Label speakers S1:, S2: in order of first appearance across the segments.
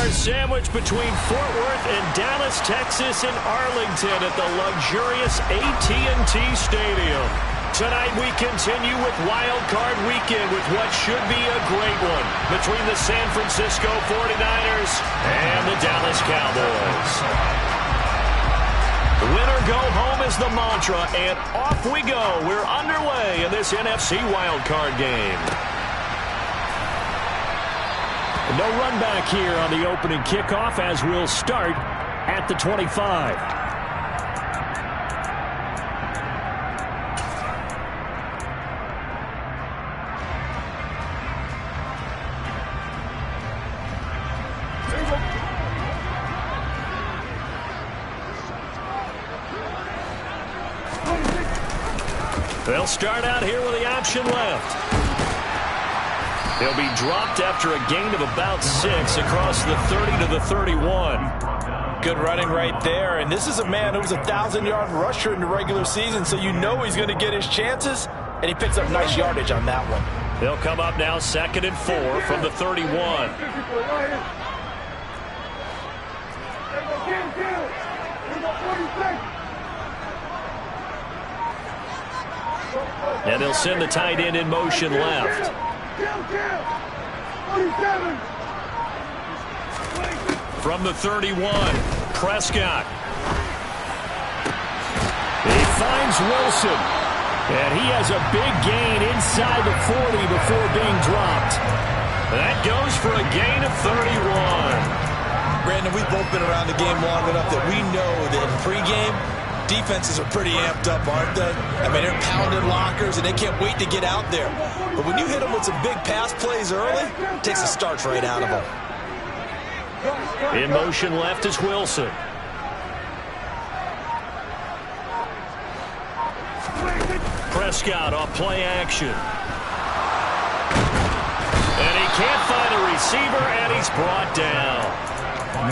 S1: our sandwich between Fort Worth and Dallas, Texas, and Arlington at the luxurious AT&T Stadium. Tonight we continue with Wild Card Weekend with what should be a great one between the San Francisco 49ers and the Dallas Cowboys. Win or go home is the mantra, and off we go. We're underway in this NFC Wild Card game. No run back here on the opening kickoff as we'll start at the 25. They'll start out here with the option left. He'll be dropped after a gain of about 6 across the 30 to the 31.
S2: Good running right there. And this is a man who was a 1,000-yard rusher in the regular season, so you know he's going to get his chances, and he picks up nice yardage on that one.
S1: They'll come up now 2nd and 4 from the 31. And they'll send the tight end in motion left. From the 31, Prescott. He finds Wilson. And he has a big gain inside the 40 before being dropped. That goes for a gain of 31.
S2: Brandon, we've both been around the game long enough that we know that in pregame, defenses are pretty amped up, aren't they? I mean, they're pounding lockers, and they can't wait to get out there. But when you hit them with some big pass plays early, it takes the starch right out of them.
S1: In motion left is Wilson. Prescott off play action. And he can't find a receiver, and he's brought down.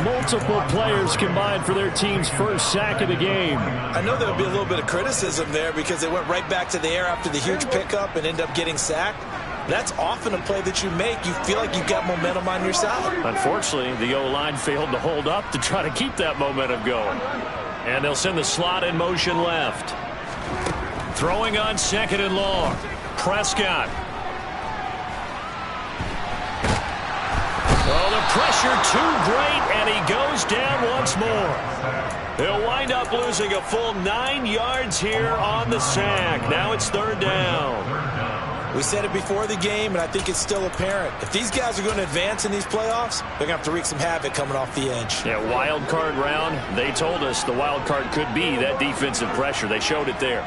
S1: Multiple players combined for their team's first sack of the game.
S2: I know there'll be a little bit of criticism there because they went right back to the air after the huge pickup and ended up getting sacked. That's often a play that you make. You feel like you've got momentum on your side.
S1: Unfortunately, the O-line failed to hold up to try to keep that momentum going. And they'll send the slot in motion left. Throwing on 2nd and long. Prescott. Oh, the pressure too great, and he goes down once more. He'll wind up losing a full 9 yards here on the sack. Now it's 3rd down.
S2: We said it before the game, and I think it's still apparent. If these guys are going to advance in these playoffs, they're going to have to wreak some havoc coming off the edge.
S1: Yeah, wild card round. They told us the wild card could be that defensive pressure. They showed it there.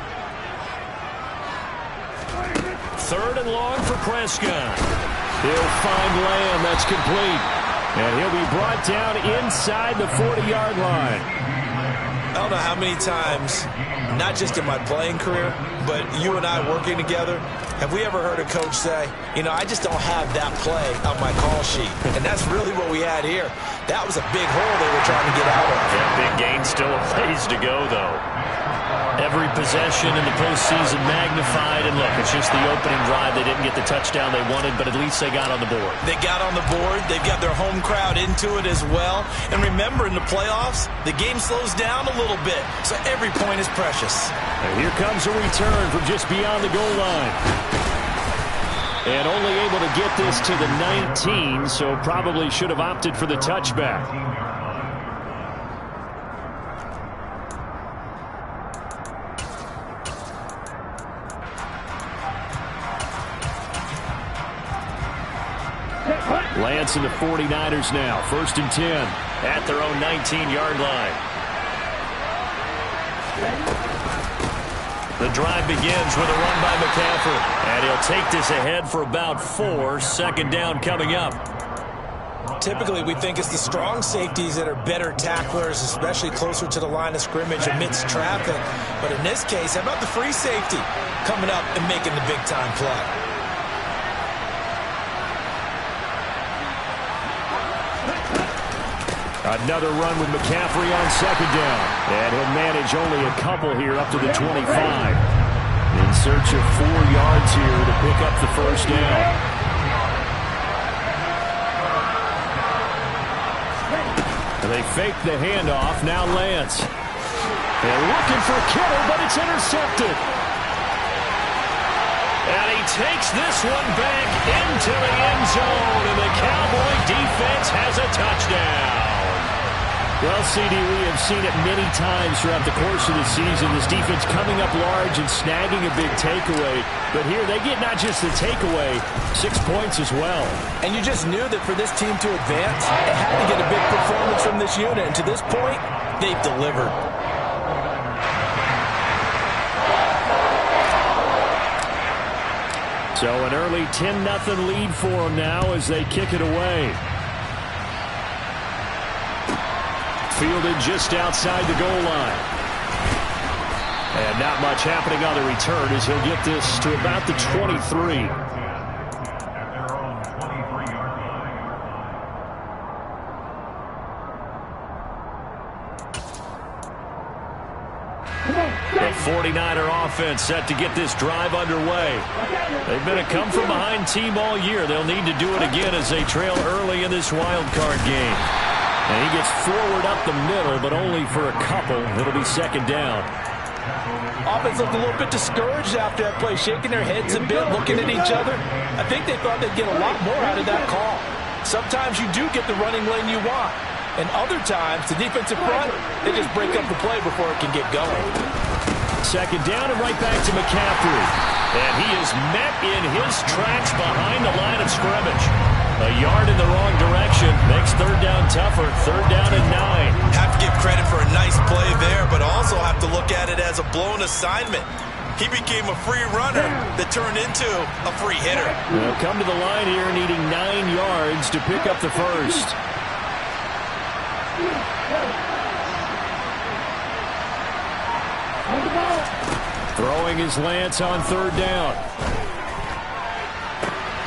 S1: 3rd and long for Prescott. He'll find Lamb. That's complete. And he'll be brought down inside the 40-yard line.
S2: I don't know how many times, not just in my playing career, but you and I working together, have we ever heard a coach say, you know, I just don't have that play on my call sheet. And that's really what we had here. That was a big hole they were trying to get out of.
S1: Yeah, big gain, still a ways to go, though. Every possession in the postseason magnified, and look, it's just the opening drive. They didn't get the touchdown they wanted, but at least they got on the board.
S2: They got on the board. They've got their home crowd into it as well. And remember, in the playoffs, the game slows down a little bit, so every point is precious.
S1: And here comes a return from just beyond the goal line. And only able to get this to the 19, so probably should have opted for the touchback. Lance and the 49ers now. 1st and 10 at their own 19-yard line. The drive begins with a run by McCaffrey. And he'll take this ahead for about 4. 2nd down coming up.
S2: Typically, we think it's the strong safeties that are better tacklers, especially closer to the line of scrimmage amidst traffic. But in this case, how about the free safety coming up and making the big-time play?
S1: Another run with McCaffrey on 2nd down. And he'll manage only a couple here up to the 25. In search of 4 yards here to pick up the 1st down. They fake the handoff. Now Lance. They're looking for Kittle, but it's intercepted. And he takes this one back into the end zone, and the Cowboy defense has a touchdown. Well, CD, we have seen it many times throughout the course of the season. This defense coming up large and snagging a big takeaway. But here they get not just the takeaway, 6 points as well.
S2: And you just knew that for this team to advance, it had to get a big performance from this unit. And to this point, they've delivered.
S1: So an early 10-0 lead for them now as they kick it away. Fielded just outside the goal line. And not much happening on the return as he'll get this to about the 23. The 49er offense set to get this drive underway. They've been a come-from-behind team all year. They'll need to do it again as they trail early in this wild card game. And he gets forward up the middle, but only for a couple. It'll be second down.
S2: Offense looked a little bit discouraged after that play, shaking their heads a bit, looking at each other. I think they thought they'd get a lot more out of that call. Sometimes you do get the running lane you want. And other times, the defensive front, they just break up the play before it can get going.
S1: Second down and right back to McCaffrey. And he is met in his tracks behind the line of scrimmage. A yard in the wrong direction makes third down tougher. Third down and 9.
S2: Have to give credit for a nice play there, but also have to look at it as a blown assignment. He became a free runner that turned into a free hitter.
S1: They'll come to the line here needing 9 yards to pick up the first. Throwing his Lance on third down.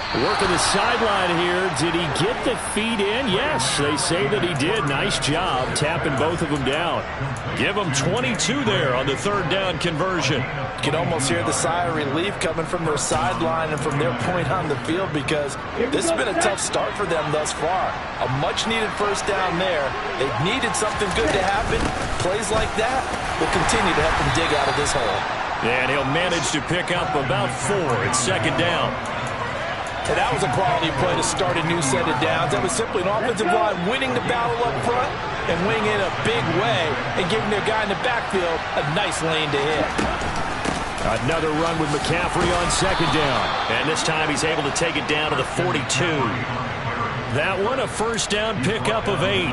S1: Working the sideline here. Did he get the feet in? Yes, they say that he did. Nice job tapping both of them down. Give them 22 there on the third down conversion.
S2: You can almost hear the sigh of relief coming from their sideline and from their point on the field because this has been a tough start for them thus far. A much-needed first down there. They've needed something good to happen. Plays like that will continue to help them dig out of this hole.
S1: And he'll manage to pick up about 4 at second down.
S2: And that was a quality play to start a new set of downs. That was simply an offensive line winning the battle up front and winning in a big way and giving their guy in the backfield a nice lane to hit.
S1: Another run with McCaffrey on second down. And this time he's able to take it down to the 42. That one a first down pickup of 8.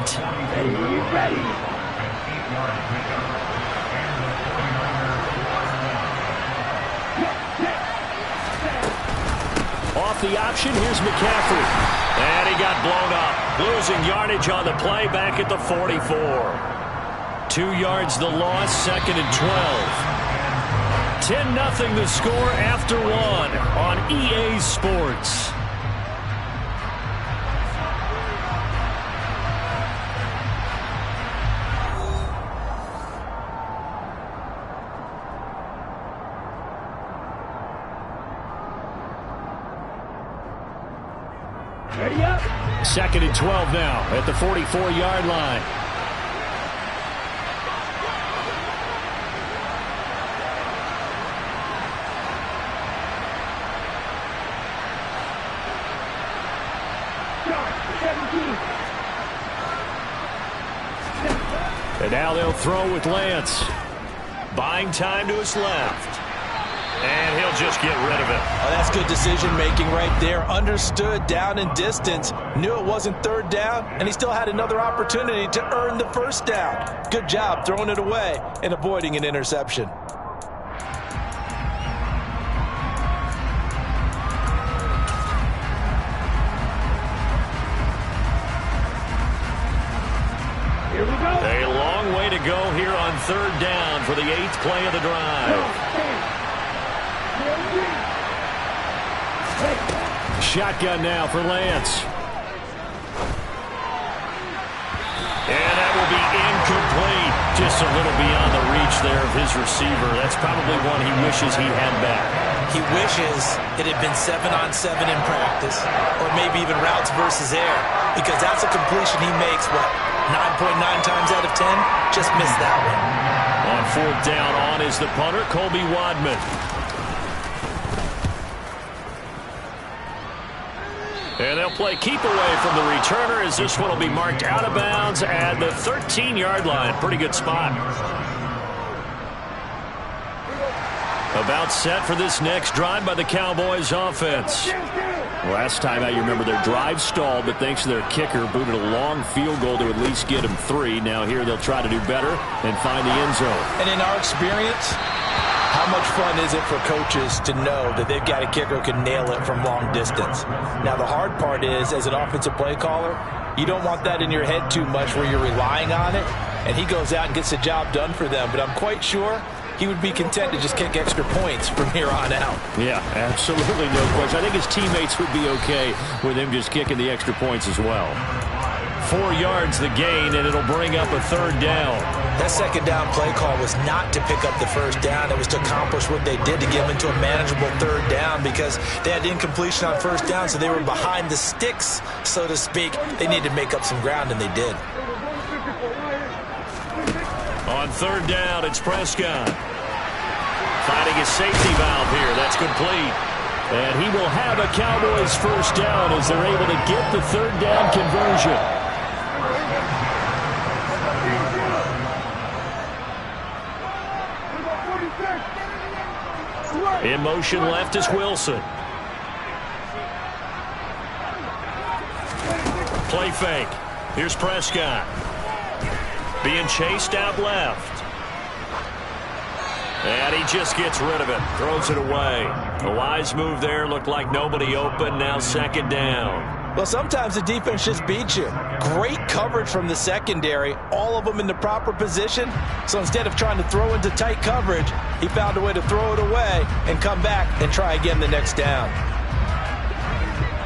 S1: Off the option, here's McCaffrey. And he got blown up. Losing yardage on the play back at the 44. 2 yards the loss, second and 12. 10-0 the score after 1 on EA Sports.
S3: Ready up.
S1: Second and 12 now at the 44-yard line. And now they'll throw with Lance. Buying time to his left. And he'll just get rid of it.
S2: Oh, that's good decision-making right there. Understood down and distance. Knew it wasn't third down, and he still had another opportunity to earn the first down. Good job throwing it away and avoiding an interception.
S3: Here we go.
S1: A long way to go here on third down for the 8th play of the drive. Shotgun now for Lance. And that will be incomplete. Just a little beyond the reach there of his receiver. That's probably one he wishes he had back.
S2: He wishes it had been 7-on-7 in practice, or maybe even routes versus air, because that's a completion he makes, what, 9.9 times out of 10? Just missed that one.
S1: On fourth down, on is the punter, Colby Wadman. And they'll play keep away from the returner as this one will be marked out of bounds at the 13-yard line. Pretty good spot. About set for this next drive by the Cowboys offense. Last time out, you remember their drive stalled, but thanks to their kicker, booted a long field goal to at least get them 3. Now here they'll try to do better and find the end zone.
S2: And in our experience, how much fun is it for coaches to know that they've got a kicker who can nail it from long distance? Now, the hard part is, as an offensive play caller, you don't want that in your head too much where you're relying on it, and he goes out and gets the job done for them. But I'm quite sure he would be content to just kick extra points from here on out.
S1: Yeah, absolutely no question. I think his teammates would be okay with him just kicking the extra points as well. 4 yards the gain, and it'll bring up a third down.
S2: That second down play call was not to pick up the first down. It was to accomplish what they did, to get them into a manageable third down, because they had incompletion on first down, so they were behind the sticks, so to speak. They needed to make up some ground, and they did.
S1: On third down, it's Prescott. Finding a safety valve here. That's complete. And he will have a Cowboys first down as they're able to get the third down conversion. In motion left is Wilson. Play fake. Here's Prescott. Being chased out left. And he just gets rid of it. Throws it away. A wise move there. Looked like nobody open. Now second down.
S2: Well, sometimes the defense just beats you. Great coverage from the secondary. All of them in the proper position. So instead of trying to throw into tight coverage, he found a way to throw it away and come back and try again the next down.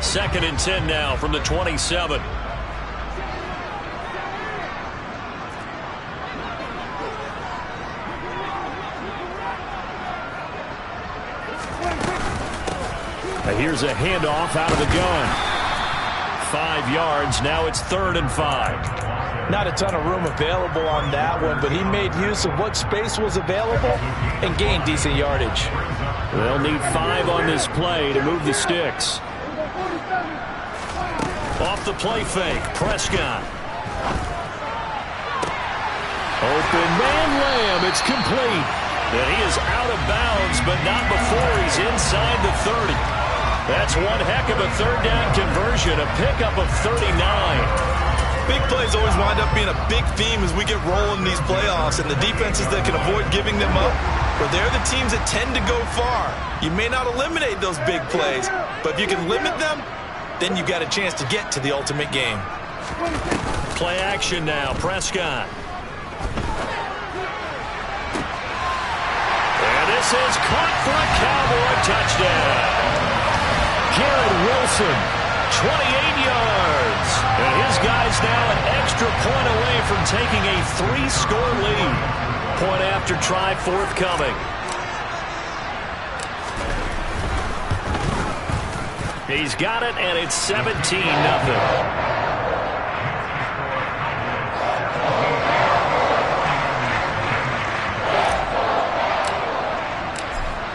S1: 2nd and 10 now from the 27. Here's a handoff out of the gun. 5 yards. Now it's 3rd and 5.
S2: Not a ton of room available on that one, but he made use of what space was available and gained decent yardage.
S1: They'll need 5 on this play to move the sticks. Off the play fake, Prescott. Open man Lamb. It's complete. And he is out of bounds, but not before he's inside the 30. That's one heck of a third down conversion, a pickup of 39.
S4: Big plays always wind up being a big theme as we get rolling in these playoffs, and the defenses that can avoid giving them up, or they're the teams that tend to go far. You may not eliminate those big plays, but if you can limit them, then you've got a chance to get to the ultimate game.
S1: Play action now, Prescott. And this is caught for a Cowboy touchdown. Garrett Wilson, 28 yards. And his guys now an extra point away from taking a 3-score lead. Point after try forthcoming. He's got it, and it's 17-0.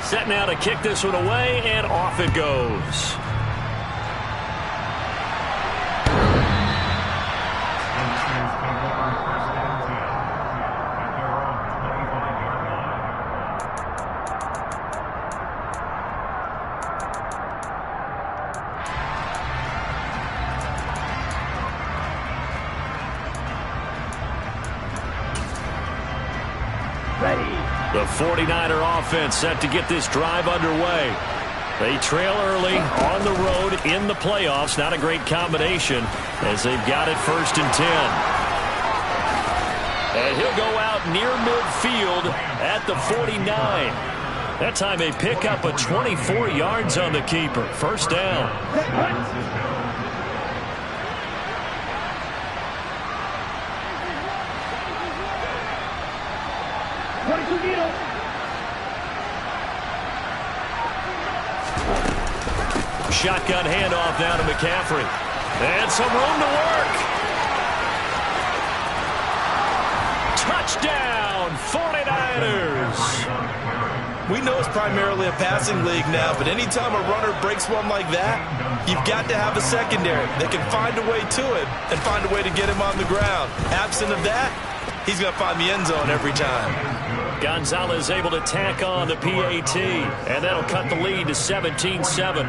S1: Set now to kick this one away, and off it goes. The 49er offense set to get this drive underway. They trail early on the road in the playoffs. Not a great combination as they've got it 1st and 10. And he'll go out near midfield at the 49. That time they pick up a 24 yards on the keeper. First down. Shotgun handoff down to McCaffrey. And some room to work. Touchdown, 49ers.
S4: We know it's primarily a passing league now, but anytime a runner breaks one like that, you've got to have a secondary that can find a way to him and find a way to get him on the ground. Absent of that, he's going to find the end zone every time.
S1: Gonzalez able to tack on the PAT, and that'll cut the lead to 17-7.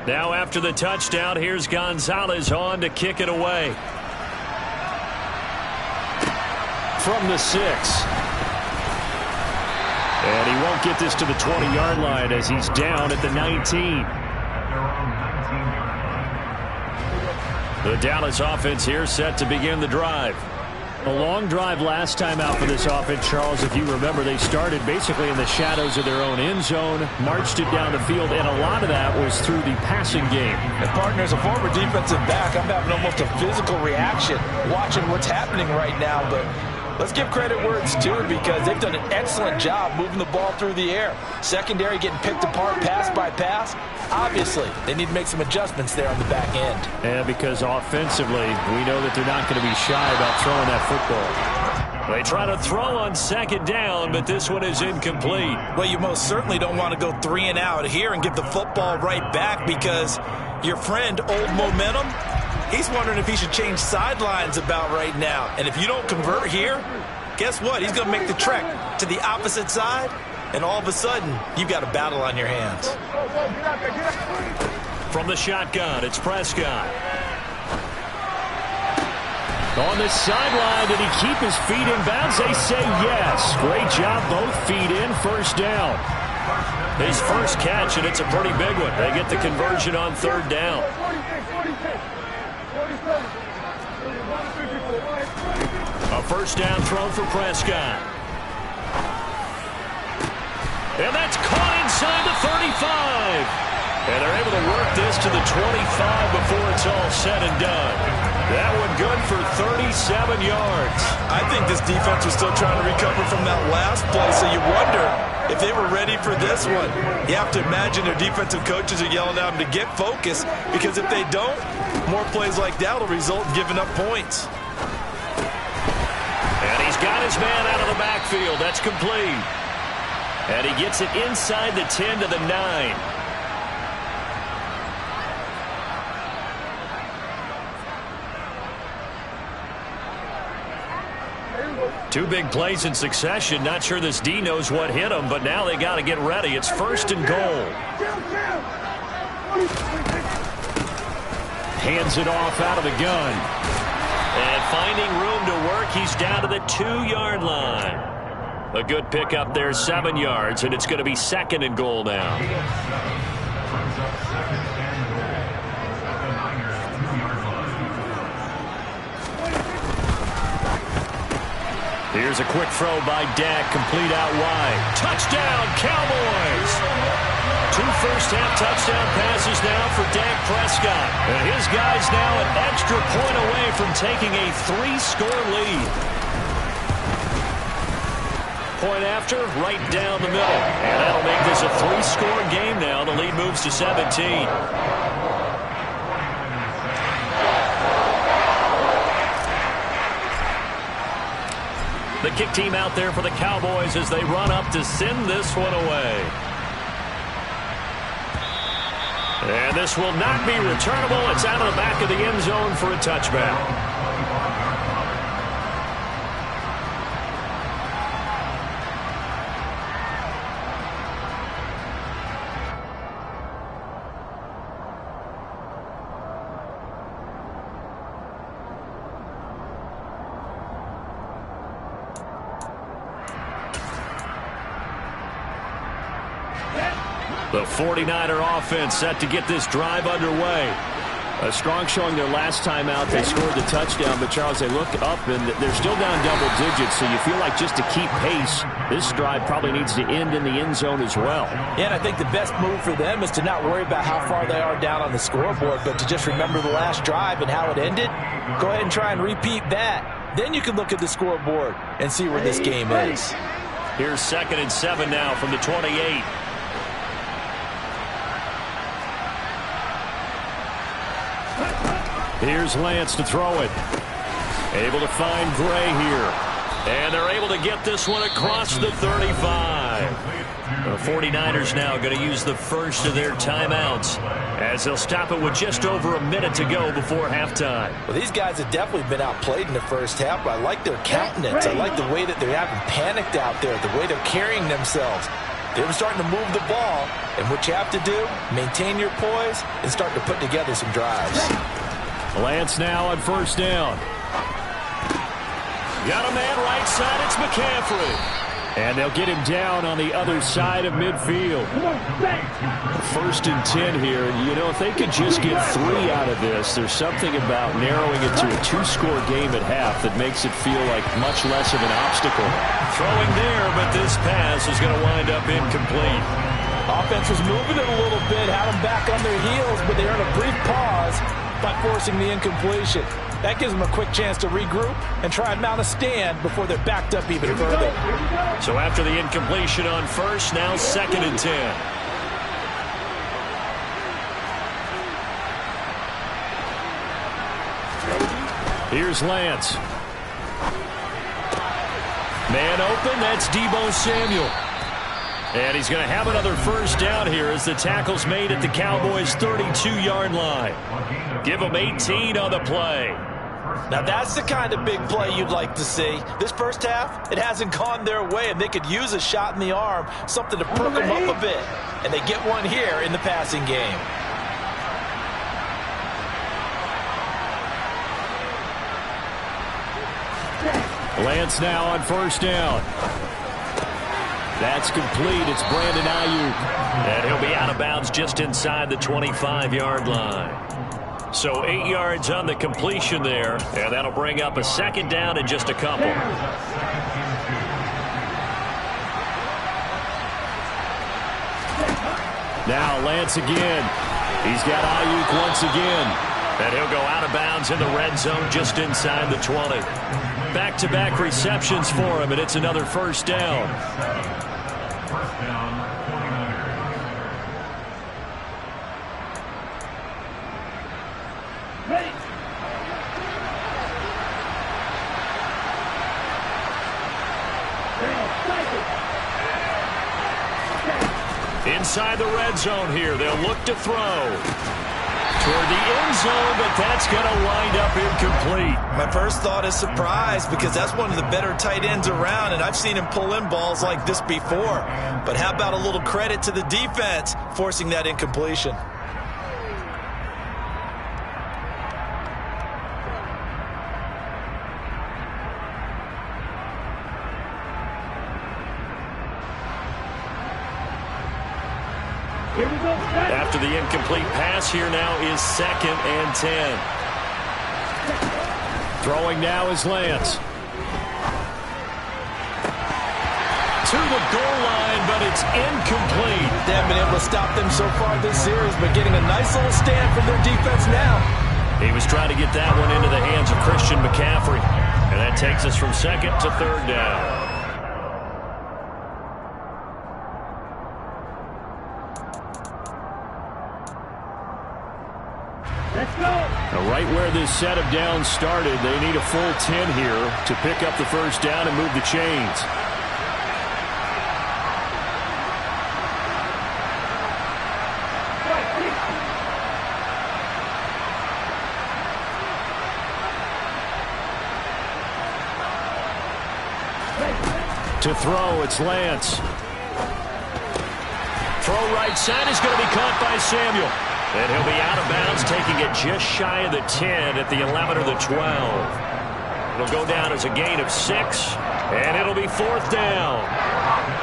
S1: Now after the touchdown, here's Gonzalez on to kick it away. From the 6. And he won't get this to the 20-yard line as he's down at the 19. The Dallas offense here set to begin the drive. A long drive last time out for this offense, Charles. If you remember, they started basically in the shadows of their own end zone, marched it down the field, and a lot of that was through the passing game.
S2: And partner, as a former defensive back, I'm having almost a physical reaction watching what's happening right now, but let's give credit where it's due because they've done an excellent job moving the ball through the air. Secondary getting picked apart pass by pass. Obviously, they need to make some adjustments there on the back end.
S1: And because offensively, we know that they're not going to be shy about throwing that football. They try to throw on second down, but this one is incomplete.
S2: Well, you most certainly don't want to go 3 and out here and give the football right back because your friend, Old Momentum, he's wondering if he should change sidelines about right now. And if you don't convert here, guess what? He's going to make the trek to the opposite side, and all of a sudden, you've got a battle on your hands.
S1: From the shotgun, it's Prescott. On the sideline, did he keep his feet in bounds? They say yes. Great job, both feet in, first down. His first catch, and it's a pretty big one. They get the conversion on third down. A first down throw for Prescott. And that's caught inside the 35. And they're able to work this to the 25 before it's all said and done. That one good for 37 yards.
S4: I think this defense was still trying to recover from that last play, so you wonder if they were ready for this one. You have to imagine their defensive coaches are yelling at them to get focused, because if they don't, more plays like that will result in giving up points.
S1: And he's got his man out of the backfield. That's complete. And he gets it inside the 10 to the 9. Two big plays in succession. Not sure this D knows what hit him, but now they got to get ready. It's first and goal. Hands it off out of the gun. And finding room to work, he's down to the 2-yard line. A good pickup there, 7 yards, and it's going to be second and goal now. Here's a quick throw by Dak, complete out wide. Touchdown, Cowboys! 2 first-half touchdown passes now for Dak Prescott. And his guys now an extra point away from taking a 3-score lead. Point after, right down the middle. And that'll make this a 3-score game now. The lead moves to 17. The kick team out there for the Cowboys as they run up to send this one away. And this will not be returnable. It's out of the back of the end zone for a touchback. The 49er offense set to get this drive underway. A strong showing their last time out. They scored the touchdown, but Charles, they look up and they're still down double digits, so you feel like just to keep pace, this drive probably needs to end in the end zone as well.
S2: Yeah, and I think the best move for them is to not worry about how far they are down on the scoreboard, but to just remember the last drive and how it ended. Go ahead and try and repeat that. Then you can look at the scoreboard and see where this game is.
S1: Here's 2nd and 7 now from the 28. Here's Lance to throw it. Able to find Gray here. And they're able to get this one across the 35. The 49ers now going to use the first of their timeouts as they'll stop it with just over a minute to go before halftime.
S2: Well, these guys have definitely been outplayed in the first half, but I like their countenance. I like the way that they're having panicked out there, the way they're carrying themselves. They're starting to move the ball, and what you have to do, maintain your poise and start to put together some drives.
S1: Lance now on 1st down. Got a man right side. It's McCaffrey. And they'll get him down on the other side of midfield. 1st and 10 here. You know, if they could just get 3 out of this, there's something about narrowing it to a 2-score game at half that makes it feel like much less of an obstacle. Throwing there, but this pass is going to wind up incomplete.
S2: Offense was moving it a little bit, had them back on their heels, but they earned a brief pause by forcing the incompletion. That gives them a quick chance to regroup and try and mount a stand before they're backed up even further.
S1: So after the incompletion on 1st, now 2nd and 10. Here's Lance. Man open, that's Deebo Samuel. And he's going to have another 1st down here as the tackle's made at the Cowboys' 32-yard line. Give them 18 on the play.
S2: Now that's the kind of big play you'd like to see. This first half, it hasn't gone their way, and they could use a shot in the arm, something to perk them up a bit. And they get one here in the passing game.
S1: Lance now on 1st down. That's complete. It's Brandon Ayuk. And he'll be out of bounds just inside the 25-yard line. So 8 yards on the completion there, and that'll bring up a 2nd down in just a couple. Now Lance again. He's got Ayuk once again. And he'll go out of bounds in the red zone just inside the 20. Back-to-back receptions for him, and it's another 1st down. Inside the red zone here, they'll look to throw toward the end zone, but that's going to wind up incomplete.
S4: My first thought is surprise, because that's one of the better tight ends around, and I've seen him pull in balls like this before. But how about a little credit to the defense forcing that incompletion?
S1: After the incomplete pass, here now is 2nd and 10. Throwing now is Lance. To the goal line, but it's incomplete.
S2: They haven't been able to stop them so far this series, but getting a nice little stand from their defense now.
S1: He was trying to get that one into the hands of Christian McCaffrey. And that takes us from 2nd to 3rd down. Right where this set of downs started, they need a full 10 here to pick up the 1st down and move the chains. To throw, it's Lance. Throw right side is going to be caught by Samuel. And he'll be out of bounds, taking it just shy of the 10 at the 11 or the 12. It'll go down as a gain of 6, and it'll be 4th down.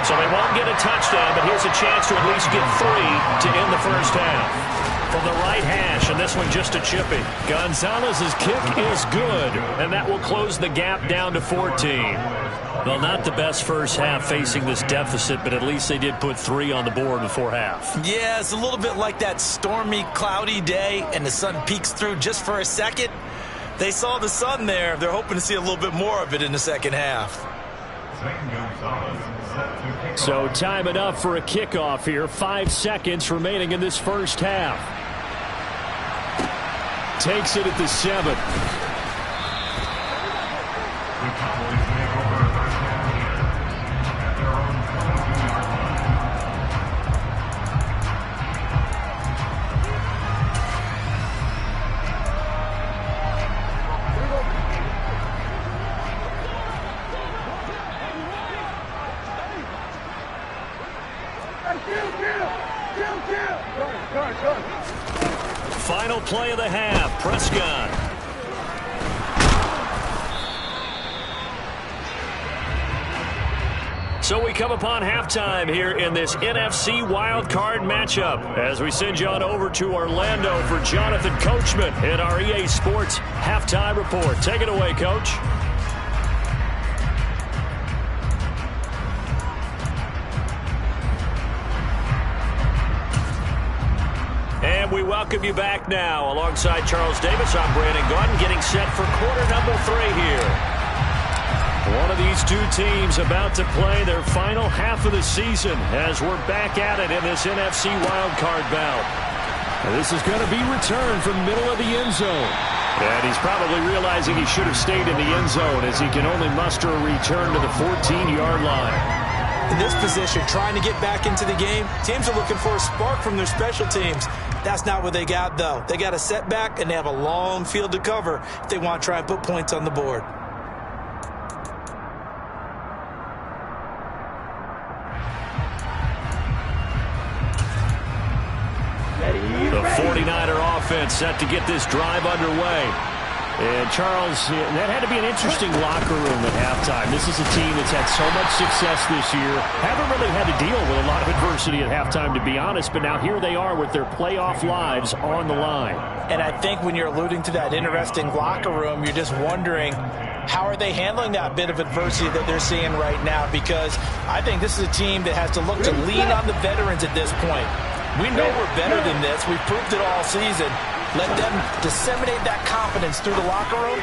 S1: So they won't get a touchdown, but here's a chance to at least get 3 to end the first half. from the right hash, and this one just a chippy. Gonzalez's kick is good, and that will close the gap down to 14. Well, not the best first half facing this deficit, but at least they did put 3 on the board before half.
S2: Yeah, it's a little bit like that stormy, cloudy day, and the sun peeks through just for a second. They saw the sun there. They're hoping to see a little bit more of it in the second half.
S1: So time enough for a kickoff here. 5 seconds remaining in this first half. Takes it at the 7. Final play of the half, Prescott. So we come upon halftime here in this NFC wildcard matchup as we send you on over to Orlando for Jonathan Coachman in our EA Sports halftime report. Take it away, Coach. And we welcome you back now. Alongside Charles Davis, I'm Brandon Gordon, getting set for quarter number 3 here. One of these two teams about to play their final half of the season as we're back at it in this NFC wildcard bout. And this is going to be returned from middle of the end zone. And he's probably realizing he should have stayed in the end zone as he can only muster a return to the 14-yard line.
S2: In this position, trying to get back into the game, teams are looking for a spark from their special teams. That's not what they got, though. They got a setback, and they have a long field to cover if they want to try and put points on the board.
S1: The 49er offense set to get this drive underway. And Charles, that had to be an interesting locker room at halftime. This is a team that's had so much success this year. Haven't really had to deal with a lot of adversity at halftime, to be honest. But now here they are with their playoff lives on the line.
S2: And I think when you're alluding to that interesting locker room, you're just wondering, how are they handling that bit of adversity that they're seeing right now? Because I think this is a team that has to look to lean on the veterans at this point. We know we're better than this. We've proved it all season. Let them disseminate that confidence through the locker room.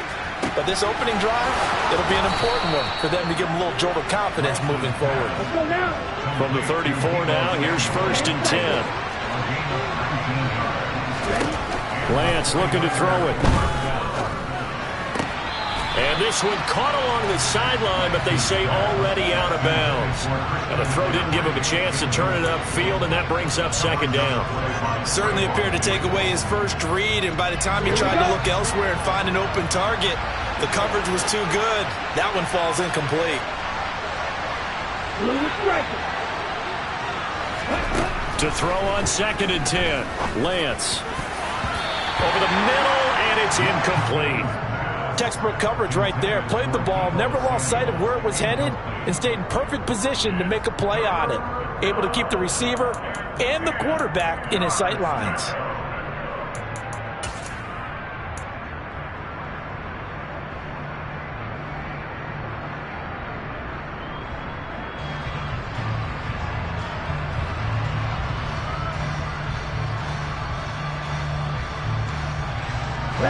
S2: But this opening drive, it'll be an important one for them to give them a little jolt of confidence moving forward.
S1: From the 34 now, here's 1st and 10. Lance looking to throw it. And this one caught along the sideline, but they say already out of bounds. And the throw didn't give him a chance to turn it upfield, and that brings up 2nd down.
S2: Certainly appeared to take away his first read, and by the time he tried to look elsewhere and find an open target, the coverage was too good. That one falls incomplete.
S1: To throw on 2nd and 10. Lance. Over the middle, and it's incomplete.
S2: Textbook coverage right there. Played the ball, never lost sight of where it was headed, and stayed in perfect position to make a play on it. Able to keep the receiver and the quarterback in his sight lines.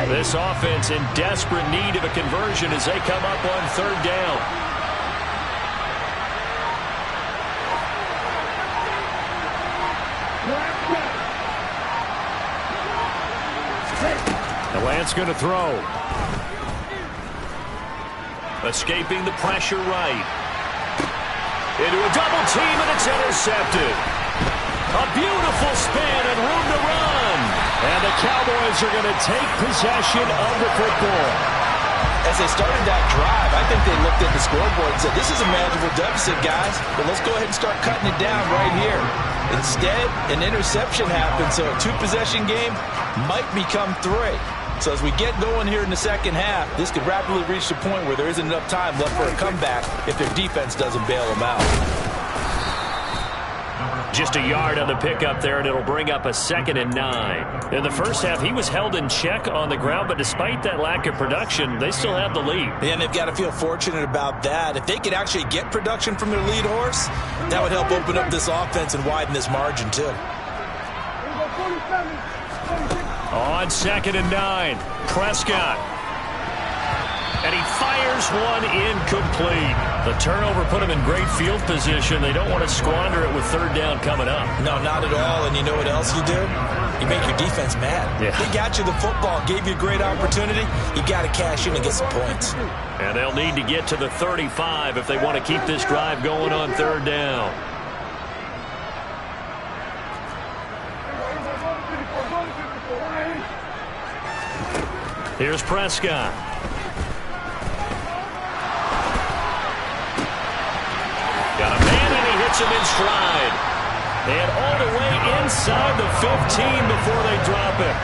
S1: This offense in desperate need of a conversion as they come up on 3rd down. The Lance going to throw. Escaping the pressure right. Into a double team, and it's intercepted. A beautiful spin and room to run. And the Cowboys are going to take possession of the football.
S2: As they started that drive, I think they looked at the scoreboard and said, this is a manageable deficit, guys, but let's go ahead and start cutting it down right here. Instead, an interception happened, so a 2-possession game might become 3. So as we get going here in the second half, this could rapidly reach the point where there isn't enough time left for a comeback if their defense doesn't bail them out.
S1: Just a yard on the pickup there, and it'll bring up a 2nd and 9. In the first half, he was held in check on the ground, but despite that lack of production, they still have the lead.
S2: Yeah, and they've got to feel fortunate about that. If they could actually get production from their lead horse, that would help open up this offense and widen this margin, too.
S1: On 2nd and 9, Prescott. And he fires one incomplete. The turnover put him in great field position. They don't want to squander it with 3rd down coming up.
S2: No, not at all. And you know what else you do? You make your defense mad.
S1: Yeah.
S2: They got you the football, gave you a great opportunity. You got to cash in and get some points.
S1: And they'll need to get to the 35 if they want to keep this drive going on 3rd down. Here's Prescott. Got a man, and he hits him in stride. And all the way inside the 15 before they drop it.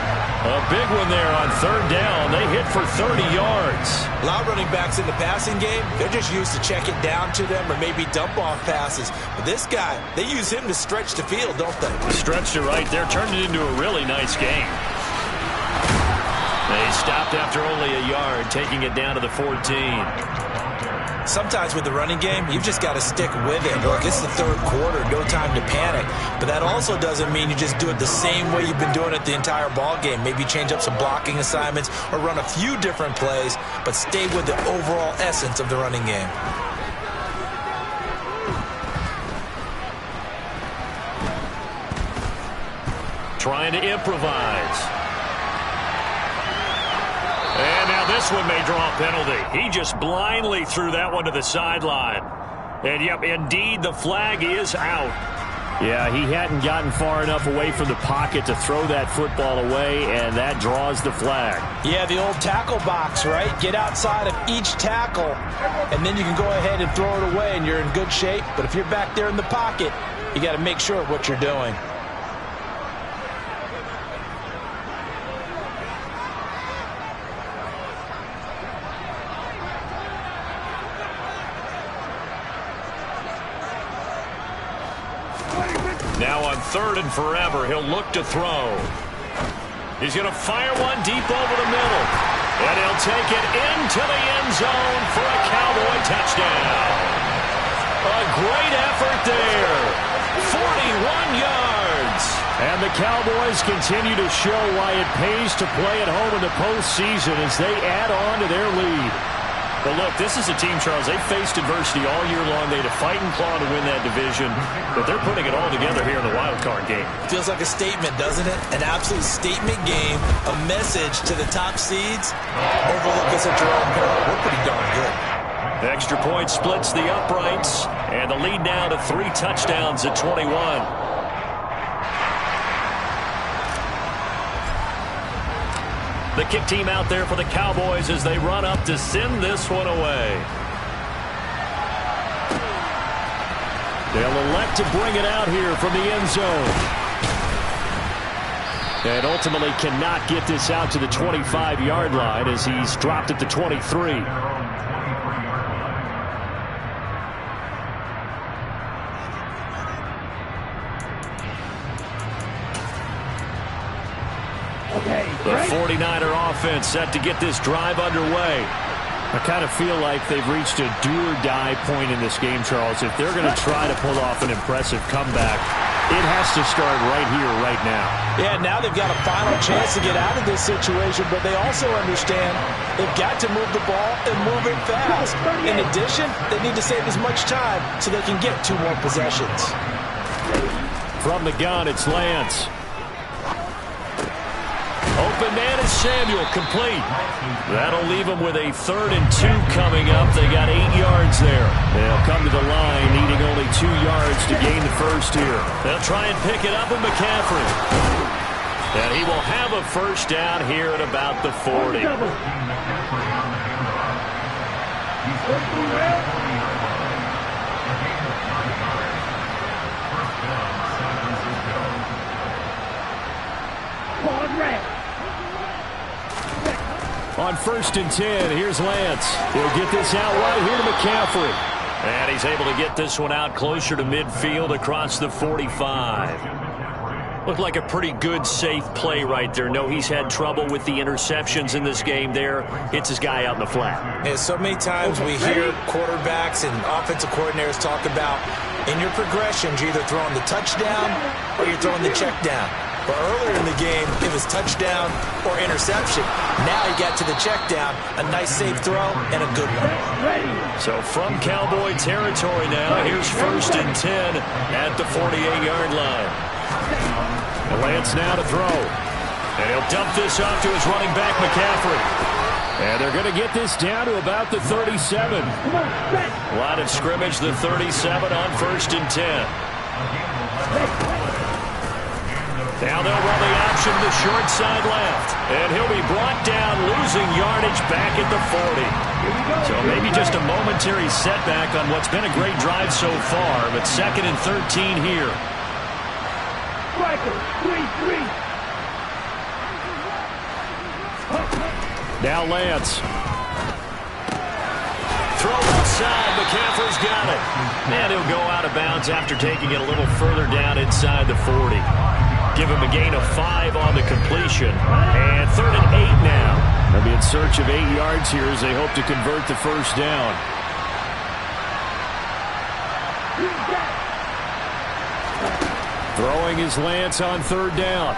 S1: A big one there on 3rd down. They hit for 30 yards.
S2: A lot of running backs in the passing game, they're just used to check it down to them or maybe dump off passes. But this guy, they use him to stretch the field, don't they?
S1: Stretched it right there, turned it into a really nice game. They stopped after only a yard, taking it down to the 14.
S2: Sometimes with the running game, you've just got to stick with it. Look, it's the 3rd quarter, no time to panic. But that also doesn't mean you just do it the same way you've been doing it the entire ball game. Maybe change up some blocking assignments or run a few different plays, but stay with the overall essence of the running game.
S1: Trying to improvise. And now this one may draw a penalty. He just blindly threw that one to the sideline. And, yep, indeed, the flag is out. Yeah, he hadn't gotten far enough away from the pocket to throw that football away, and that draws the flag.
S2: Yeah, the old tackle box, right? Get outside of each tackle, and then you can go ahead and throw it away, and you're in good shape. But if you're back there in the pocket, you got to make sure of what you're doing.
S1: Now on 3rd and forever, he'll look to throw. He's going to fire one deep over the middle. And he'll take it into the end zone for a Cowboy touchdown. A great effort there. 41 yards. And the Cowboys continue to show why it pays to play at home in the postseason as they add on to their lead. But look, this is a team, Charles, they faced adversity all year long. They had to fight and claw to win that division, but they're putting it all together here in the wild card game.
S2: Feels like a statement, doesn't it? An absolute statement game, a message to the top seeds. Overlook us at your own peril. We're pretty darn good.
S1: The extra point splits the uprights, and the lead now to 3 touchdowns at 21. The kick team out there for the Cowboys as they run up to send this one away. They'll elect to bring it out here from the end zone. And ultimately cannot get this out to the 25-yard line as he's dropped at the 23. The 49er offense set to get this drive underway. I kind of feel like they've reached a do-or-die point in this game, Charles. If they're going to try to pull off an impressive comeback, it has to start right here, right now.
S2: Yeah, now they've got a final chance to get out of this situation, but they also understand they've got to move the ball and move it fast. In addition, they need to save as much time so they can get 2 more possessions.
S1: From the gun, it's Lance. Open man is Samuel, complete. That'll leave them with a 3rd and 2 coming up. They got 8 yards there. They'll come to the line, needing only 2 yards to gain the first here. They'll try and pick it up with McCaffrey. And he will have a first down here at about the 40. On 1st and 10, here's Lance. He'll get this out wide here to McCaffrey. And he's able to get this one out closer to midfield across the 45. Looked like a pretty good, safe play right there. No, he's had trouble with the interceptions in this game there. Hits his guy out in the flat.
S2: Yeah, so many times we hear quarterbacks and offensive coordinators talk about in your progressions, you're either throwing the touchdown or you're throwing the check down. But earlier in the game, it was touchdown or interception. Now you got to the check down, a nice safe throw, and a good one.
S1: So from Cowboy territory now, here's 1st and 10 at the 48-yard line. Lance now to throw. And he'll dump this off to his running back, McCaffrey. And they're going to get this down to about the 37. Line of scrimmage, the 37 on 1st and 10. Now they'll run the option to the short side left. And he'll be brought down, losing yardage back at the 40. So maybe just a momentary setback on what's been a great drive so far. But 2nd and 13 here. Now Lance. Throw outside. McCaffrey's got it. And he'll go out of bounds after taking it a little further down inside the 40. Give him a gain of 5 on the completion. And 3rd and 8 now. They'll be in search of 8 yards here as they hope to convert the first down. Throwing is Lance on 3rd down.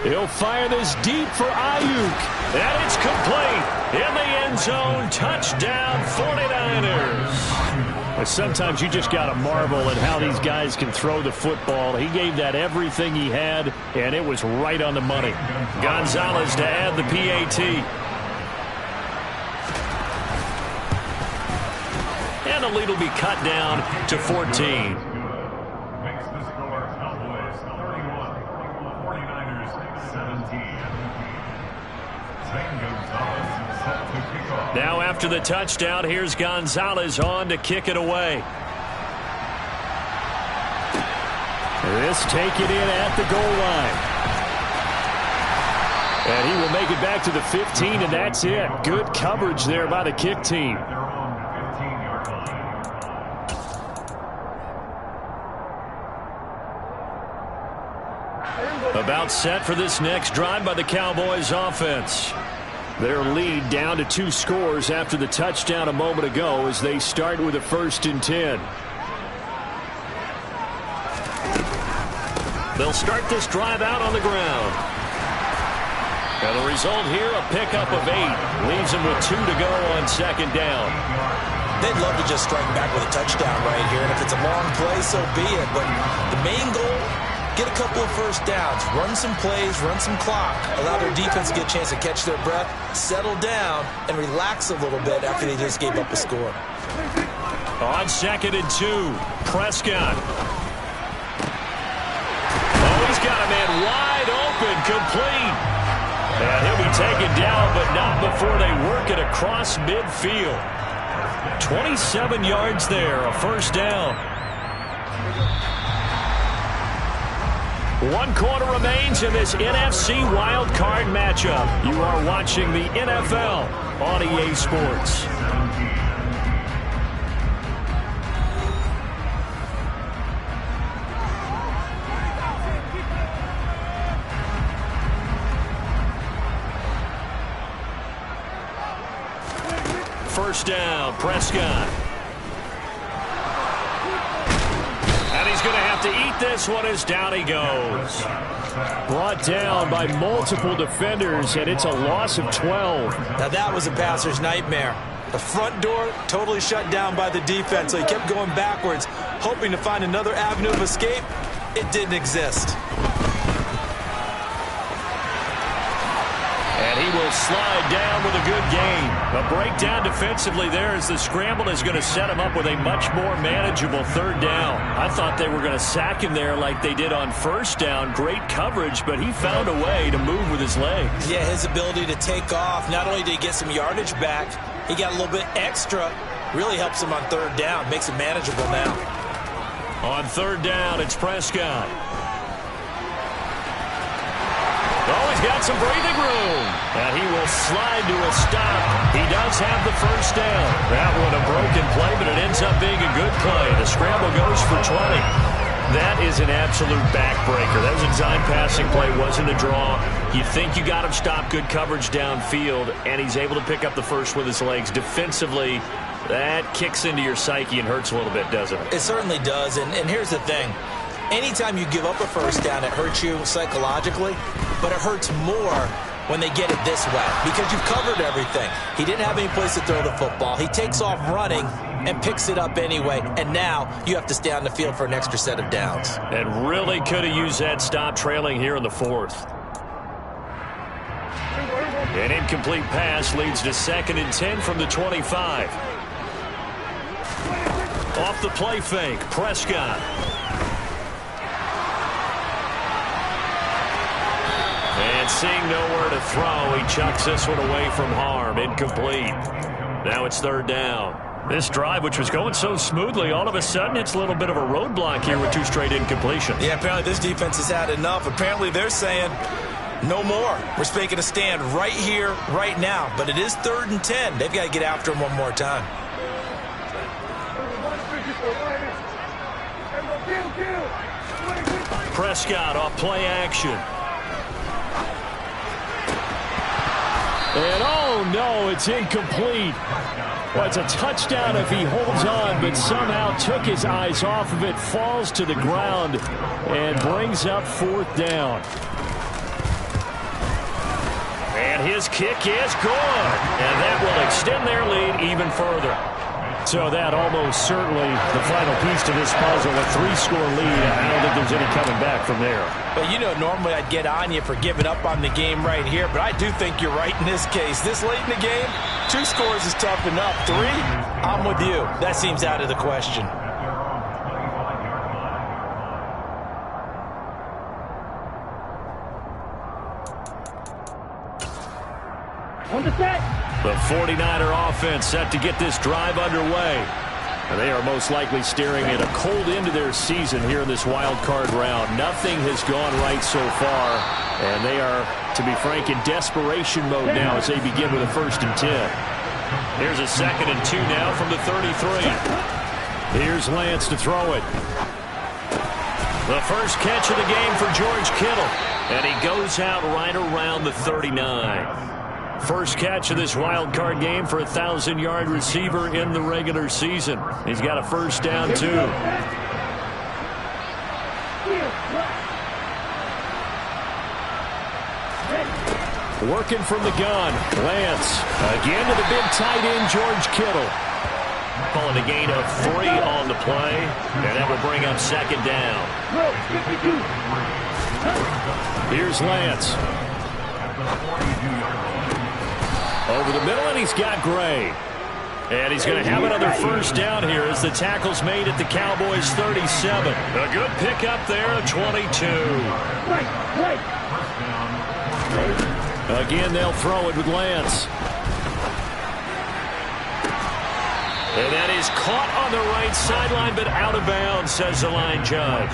S1: He'll fire this deep for Ayuk. And it's complete. In the end zone. Touchdown 49ers. But sometimes you just got to marvel at how these guys can throw the football. He gave that everything he had, and it was right on the money. Gonzalez to add the PAT. And the lead will be cut down to 14. Now after the touchdown, here's Gonzalez on to kick it away. This take it in at the goal line. And he will make it back to the 15, and that's it. Good coverage there by the kick team. About set for this next drive by the Cowboys offense. Their lead down to 2 scores after the touchdown a moment ago as they start with a 1st and 10. They'll start this drive out on the ground. And the result here, a pickup of 8. Leaves them with 2 to go on 2nd down.
S2: They'd love to just strike back with a touchdown right here. And if it's a long play, so be it. But the main goal, get a couple of first downs, run some plays, run some clock, allow their defense to get a chance to catch their breath, settle down, and relax a little bit after they just gave up a score.
S1: On 2nd and 2, Prescott. Oh, he's got a man wide open, complete. And he'll be taken down, but not before they work it across midfield. 27 yards there, a 1st down. 1 quarter remains in this NFC wildcard matchup. You are watching the NFL on EA Sports. First down, Prescott. And he's going to have to eat this one as down he goes. Brought down by multiple defenders, and it's a loss of 12.
S2: Now that was a passer's nightmare. The front door totally shut down by the defense, so he kept going backwards, hoping to find another avenue of escape. It didn't exist.
S1: And he will slide down with a good gain. A breakdown defensively there as the scramble is going to set him up with a much more manageable 3rd down. I thought they were going to sack him there like they did on 1st down. Great coverage, but he found a way to move with his legs.
S2: Yeah, his ability to take off. Not only did he get some yardage back, he got a little bit extra. Really helps him on 3rd down. Makes it manageable now.
S1: On 3rd down, it's Prescott. Oh, he's got some breathing room. And he will slide to a stop He does have the first down. That one a broken play, but it ends up being a good play. The scramble goes for 20. That is an absolute backbreaker. That was a design passing play, wasn't a draw. You think you got him stopped, good coverage downfield, and he's able to pick up the first with his legs. Defensively, that kicks into your psyche and hurts a little bit, doesn't it?
S2: It certainly does, and here's the thing. Anytime you give up a first down, it hurts you psychologically, but it hurts more when they get it this way because you've covered everything. He didn't have any place to throw the football. He takes off running and picks it up anyway, and now you have to stay on the field for an extra set of downs.
S1: And really could have used that stop trailing here in the fourth. An incomplete pass leads to 2nd and 10 from the 25. Off the play fake, Prescott. And seeing nowhere to throw, he chucks this one away from harm. Incomplete. Now it's 3rd down. This drive, which was going so smoothly, all of a sudden it's a little bit of a roadblock here with 2 straight incompletions.
S2: Yeah, apparently this defense has had enough. Apparently they're saying no more. We're making a stand right here, right now. But it is 3rd and 10. They've got to get after him one more time.
S1: Prescott off play action. And oh no, it's incomplete. Well, it's a touchdown if he holds on, but somehow took his eyes off of it, falls to the ground, and brings up 4th down. And his kick is good. And that will extend their lead even further. So that almost certainly the final piece to this puzzle, a 3-score lead. I don't think there's any coming back from there.
S2: But, you know, normally I'd get on you for giving up on the game right here, but I do think you're right in this case. This late in the game, 2 scores is tough enough. 3, I'm with you. That seems out of the question.
S3: On the set.
S1: The 49er offense set to get this drive underway. And they are most likely staring at a cold end to their season here in this wild card round. Nothing has gone right so far. And they are, to be frank, in desperation mode now as they begin with a 1st and 10. Here's a 2nd and 2 now from the 33. Here's Lance to throw it. The first catch of the game for George Kittle. And he goes out right around the 39. First catch of this wild card game for a 1,000-yard receiver in the regular season. He's got a 1st down, too. Working from the gun. Lance again to the big tight end, George Kittle. Calling a gain of 3 on the play. And that will bring up 2nd down. Here's Lance. Over the middle, and he's got Gray. And he's going to have another 1st down here as the tackle's made at the Cowboys' 37. A good pickup there, 22. Again, they'll throw it with Lance. And that is caught on the right sideline, but out of bounds, says the line judge.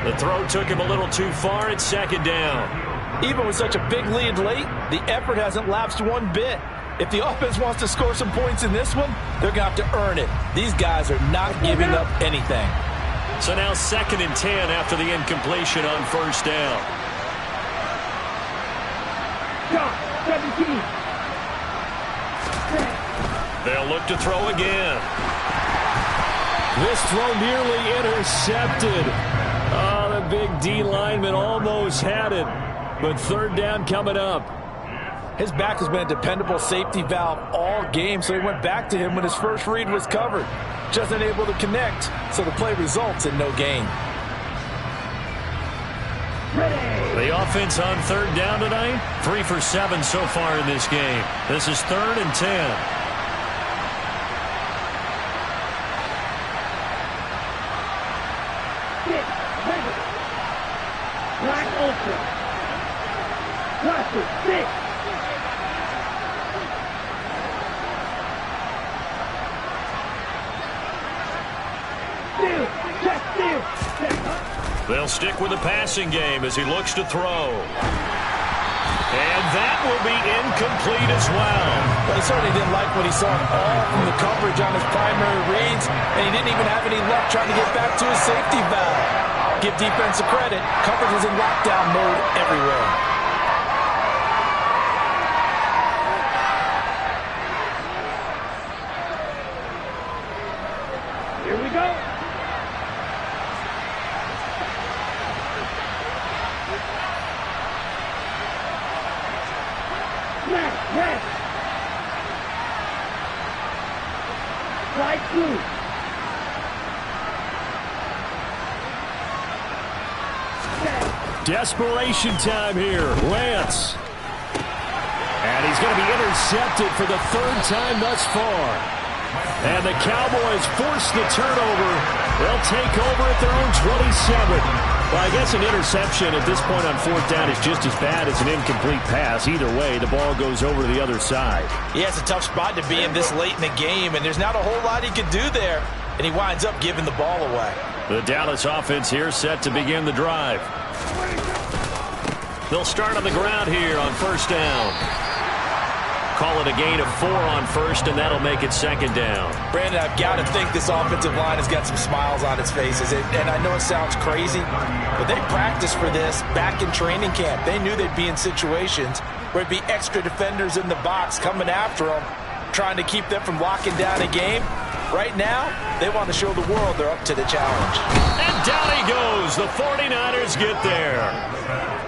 S1: The throw took him a little too far. It's 2nd down.
S5: Even with such a big lead late, the effort hasn't lapsed one bit. If the offense wants to score some points in this one, they're going to have to earn it. These guys are not giving up anything.
S1: So now 2nd and 10 after the incompletion on 1st down.
S3: 17.
S1: They'll look to throw again. This throw nearly intercepted. Oh, the big D lineman almost had it. But 3rd down coming up.
S5: His back has been a dependable safety valve all game, so he went back to him when his first read was covered. Just unable to connect, so the play results in no gain.
S1: The offense on 3rd down tonight, 3 for 7 so far in this game. This is 3rd and 10.
S3: Black Ultra. Cluster 6.
S1: They'll stick with the passing game as he looks to throw. And that will be incomplete as well.
S5: But he certainly didn't like what he saw all from the coverage on his primary reads, and he didn't even have any luck trying to get back to his safety valve. Give defense a credit. Coverage was in lockdown mode everywhere.
S3: Here we go. Red. Slide through.
S1: Desperation time here. Lance. And he's going to be intercepted for the third time thus far. And the Cowboys force the turnover. They'll take over at their own 27. Well, I guess an interception at this point on fourth down is just as bad as an incomplete pass. Either way, the ball goes over to the other side.
S2: Yeah, it's a tough spot to be in this late in the game, and there's not a whole lot he could do there. And he winds up giving the ball away.
S1: The Dallas offense here set to begin the drive. They'll start on the ground here on first down. Call it a gain of 4 on first, and that'll make it second down.
S2: Brandon, I've got to think this offensive line has got some smiles on its faces. And I know it sounds crazy, but they practiced for this back in training camp. They knew they'd be in situations where it'd be extra defenders in the box coming after them, trying to keep them from locking down a game. Right now, they want to show the world they're up to the challenge.
S1: And down he goes. The 49ers get there.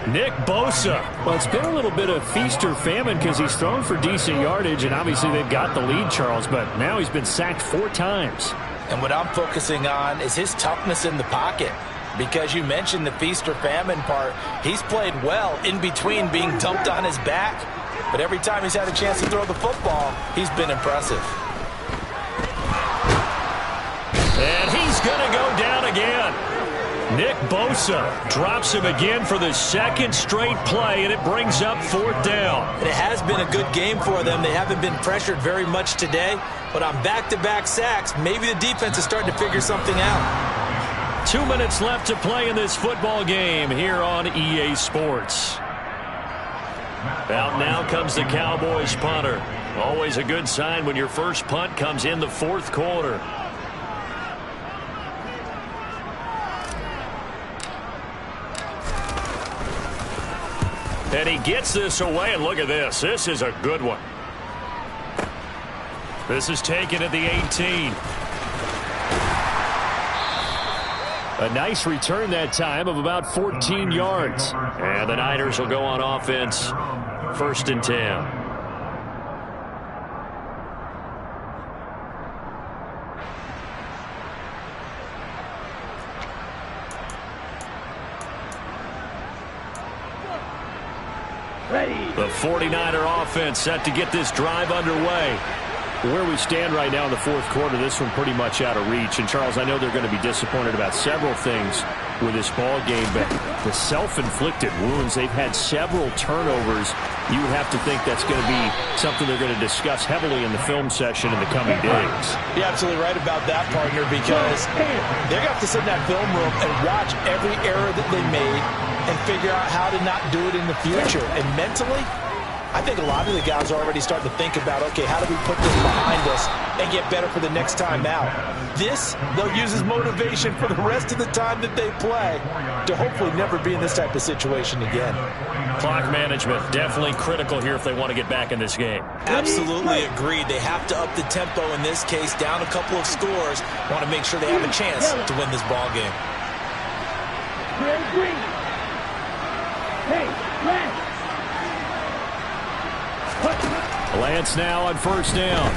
S1: Nick Bosa. Well, it's been a little bit of feast or famine because he's thrown for decent yardage, and obviously they've got the lead, Charles, but now he's been sacked 4 times.
S2: And what I'm focusing on is his toughness in the pocket, because you mentioned the feast or famine part. He's played well in between being dumped on his back, but every time he's had a chance to throw the football, he's been impressive.
S1: And he's going to go down again. Nick Bosa drops him again for the second straight play, and it brings up fourth down.
S2: And it has been a good game for them. They haven't been pressured very much today, but on back-to-back sacks, maybe the defense is starting to figure something out.
S1: 2 minutes left to play in this football game here on EA Sports. Out now comes the Cowboys punter. Always a good sign when your first punt comes in the fourth quarter. And he gets this away, and look at this. This is a good one. This is taken at the 18. A nice return that time of about 14 yards. And the Niners will go on offense, 1st and 10. The 49er offense set to get this drive underway. Where we stand right now in the fourth quarter, this one pretty much out of reach. And, Charles, I know they're going to be disappointed about several things with this ball game, but the self-inflicted wounds, they've had several turnovers. You would have to think that's going to be something they're going to discuss heavily in the film session in the coming days.
S2: You're absolutely right about that, partner, because they're going to have to sit in that film room and watch every error that they made and figure out how to not do it in the future. And mentally, I think a lot of the guys are already starting to think about, okay, how do we put this behind us and get better for the next time out? This, they'll use as motivation for the rest of the time that they play to hopefully never be in this type of situation again.
S1: Clock management, definitely critical here if they want to get back in this game.
S2: Absolutely agreed. They have to up the tempo in this case, down a couple of scores. Want to make sure they have a chance to win this ball game.
S1: Lance now on first down.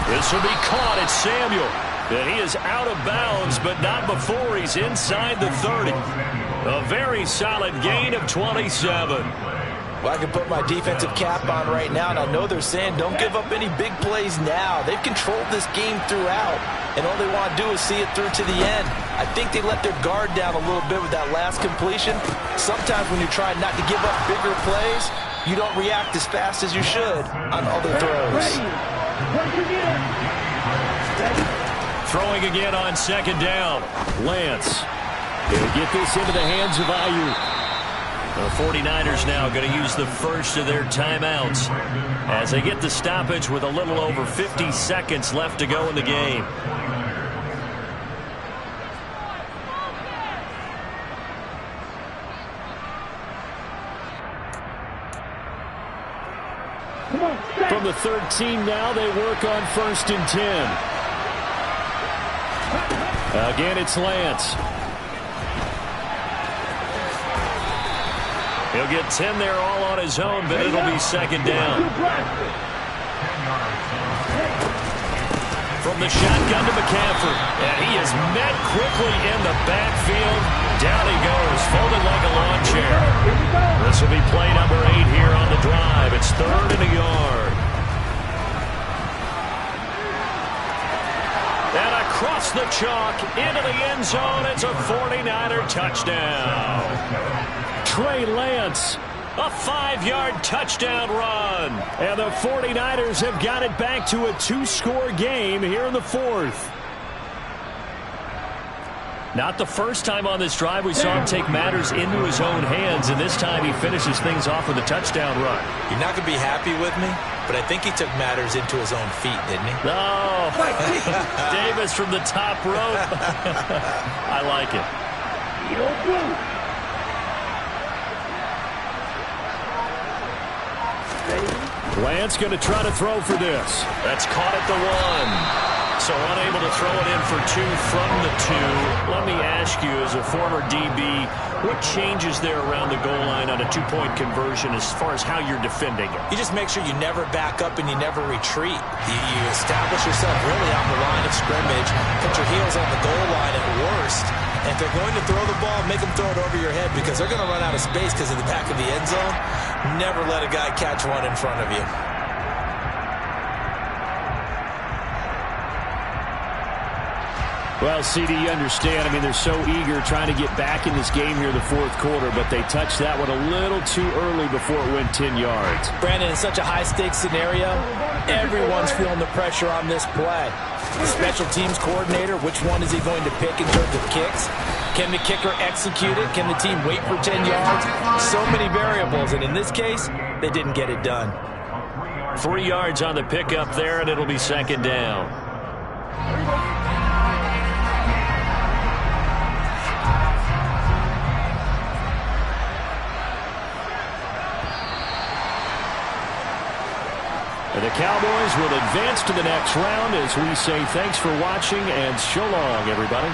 S1: This will be caught at Samuel. And he is out of bounds, but not before he's inside the 30. A very solid gain of 27.
S2: Well, I can put my defensive cap on right now, and I know they're saying don't give up any big plays now. They've controlled this game throughout, and all they want to do is see it through to the end. I think they let their guard down a little bit with that last completion. Sometimes when you're trying not to give up bigger plays, you don't react as fast as you should on other throws.
S1: Throwing again on second down. Lance. He'll get this into the hands of Ayuk. The 49ers now going to use the first of their timeouts as they get the stoppage with a little over 50 seconds left to go in the game. From the 13 now, they work on 1st and 10. Again, it's Lance. He'll get 10 there all on his own, but it'll be 2nd down. From the shotgun to McCaffrey. And he is met quickly in the backfield. Down he goes, folded like a lawn chair. This will be play number 8 here on the drive. It's 3rd and a yard. And across the chalk, into the end zone, it's a 49er touchdown. Trey Lance, a 5-yard touchdown run. And the 49ers have got it back to a 2-score game here in the 4th. Not the first time on this drive we saw him take matters into his own hands, and this time he finishes things off with a touchdown run.
S2: You're not going to be happy with me, but I think he took matters into his own feet, didn't he?
S1: Oh, Davis from the top rope. I like it. Lance going to try to throw for this. That's caught at the 1. So unable to throw it in for 2 from the 2. Let me ask you, as a former DB, what changes there around the goal line on a 2-point conversion as far as how you're defending it?
S2: You just make sure you never back up and you never retreat. You establish yourself really on the line of scrimmage, put your heels on the goal line at worst. And if they're going to throw the ball, make them throw it over your head because they're going to run out of space because of the back of the end zone. Never let a guy catch one in front of you.
S1: Well, CD, you understand. I mean, they're so eager trying to get back in this game here in the 4th quarter, but they touched that one a little too early before it went 10 yards.
S5: Brandon, in such a high-stakes scenario, everyone's feeling the pressure on this play. The special teams coordinator, which one is he going to pick in terms of kicks? Can the kicker execute it? Can the team wait for 10 yards? So many variables, and in this case, they didn't get it done.
S1: 3 yards on the pickup there, and it'll be 2nd down. And the Cowboys will advance to the next round as we say thanks for watching and so long, everybody.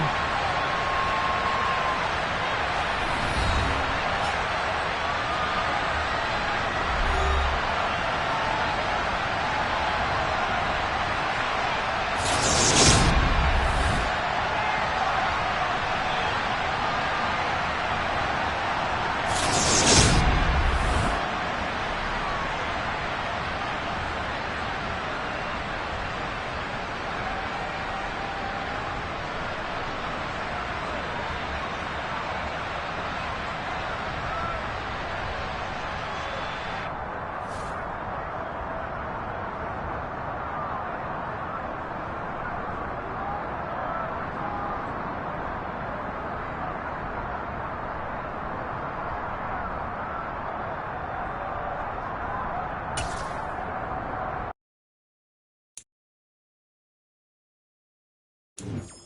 S6: You